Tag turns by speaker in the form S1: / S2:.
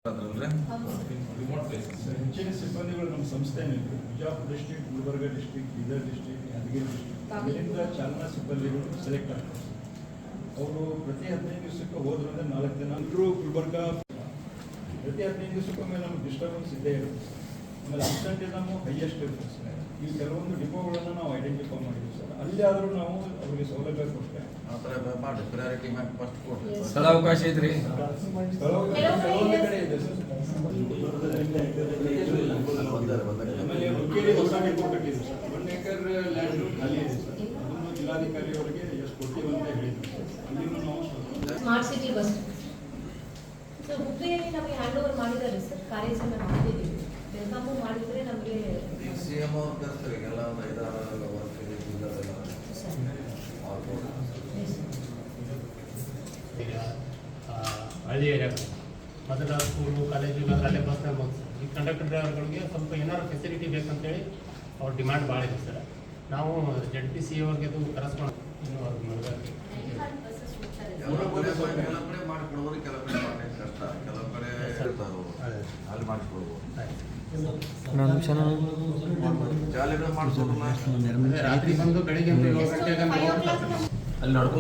S1: ಹೆಚ್ಚಿನ ಸಿಬ್ಬಂದಿಗಳು ನಮ್ಮ ಸಂಸ್ಥೆಯಲ್ಲಿ Bijapur district, Gulbarga district, Bidar district, Yadgiri district ಇಲ್ಲಿಂದ ಚಾಲನಾ ಸಿಬ್ಬಂದಿಗಳು ಸೆಲೆಕ್ಟ್ ಆಗ್ತಾರೆ. ಅವರು ಪ್ರತಿ 15 ದಿವಸಕ್ಕೆ ಹೋದ್ರಿಂದ 4 ದಿನ ಅಂದರೂ ಗುಲ್ಬರ್ಗ ಪ್ರತಿ 15 ದಿವಸಕ್ಕೊಮ್ಮೆ ನಮ್ಗೆ ಡಿಸ್ಟರ್ಬೆನ್ಸ್ ಇದ್ದೇ ಇರುತ್ತೆ. ಆಮೇಲೆ ಅಬ್ಸೆಂಟಿಸಮು ಹೈಯೆಸ್ಟ್ ಇರುತ್ತೆ ಸರ್. ಈ ಕೆಲವೊಂದು ಡಿಪೋಗಳನ್ನು ನಾವು ಐಡೆಂಟಿಫೈ ಮಾಡಿದ್ವಿ ಸರ್. ಅಲ್ಲಿ ಆದರೂ ನಾವು ಅವರಿಗೆ ಸೌಲಭ್ಯ ಕೊಟ್ಟರೆ
S2: ಸ್ಥಳಾವಕಾಶ ಐತ್ರಿ.
S1: ಕೆಲವೊಂದು ಕಡೆ ಇದೆ ಸರ್. ಆಮೇಲೆ ಹುಕ್ಕೇರಿ ಹೊಸದಾಗಿ ಕೊಟ್ಟಿದ್ದೀವಿ ಸರ್. 1 ಎಕರ್ ಲ್ಯಾಂಡ್ ಖಾಲಿ ಇದೆ ಸರ್. ಅದನ್ನು ಜಿಲ್ಲಾಧಿಕಾರಿ ಅವರಿಗೆ ಎಷ್ಟು ಕೊಡ್ತೀವಿ ಅಂತ ಹೇಳಿದ್ರು ಸರ್. ಅಲ್ಲಿನೂ ನಾವು
S3: ಸ್ಮಾರ್ಟ್ ಸಿಟಿ ಬಸ್ ಸೊ ಹುಬ್ಬಳ್ಳಿಯಲ್ಲಿ ನಮಗೆ ಹ್ಯಾಂಡ್ ಓವರ್ ಮಾಡಿದ್ದಾರೆ ಸರ್. ಕಾರ್ಯಾಚರಣೆ ಮಾಡಿದ್ದೀವಿ. ವೆಲ್ಕಮ್ ಮಾಡಿದ್ರೆ ನಮಗೆ
S4: ಸಿಎಂ ಅವರು ಕರೆಸ್ತಾರೆ ಎಲ್ಲ ಒಂದು 5-6 ವರ್ಕ್ ಇದೆ
S5: ಹಳ್ಳಿ ಏರಿಯಾ ಮೊದಲ ಸ್ಕೂಲು ಕಾಲೇಜು ಅಲ್ಲೇ ಬಸ್ನಾಗ ಬಂತು. ಈ ಕಂಡಕ್ಟರ್ ಡ್ರೈವರ್ಗಳಿಗೆ ಸ್ವಲ್ಪ ಏನಾದ್ರು ಫೆಸಿಲಿಟಿ ಬೇಕಂತೇಳಿ ಅವ್ರ ಡಿಮ್ಯಾಂಡ್ ಭಾಳ ಇದೆ ಸರ್. ನಾವು ZPC ಅವ್ರಿಗೆ ಅದು ಕರೆಸ್ಕೊಂಡು ಇನ್ನೂ ಅವ್ರಿಗೆ ಮದುವೆ
S4: ಕೆಲವು ಕಡೆ ಮಾಡಿಕೊಡೋರು, ಕೆಲವು ಕಡೆ ಮಾಡಲಿಕ್ಕೆ ಕಷ್ಟ, ಕೆಲವು ಕಡೆ ಅಲ್ಲಿ ಮಾಡಿಸ್ಕೊಡ್ಬೋದು. ಜಾಲಿಗಳು ಮಾಡಿಸ್ಕೊಡ್ಬೋದು.
S5: ರಾತ್ರಿ ಬಂದು ಬೆಳಿಗ್ಗೆ 7 ಗಂಟೆಗೆ
S2: ಅಲ್ಲಿ ನಡ್ಕೊ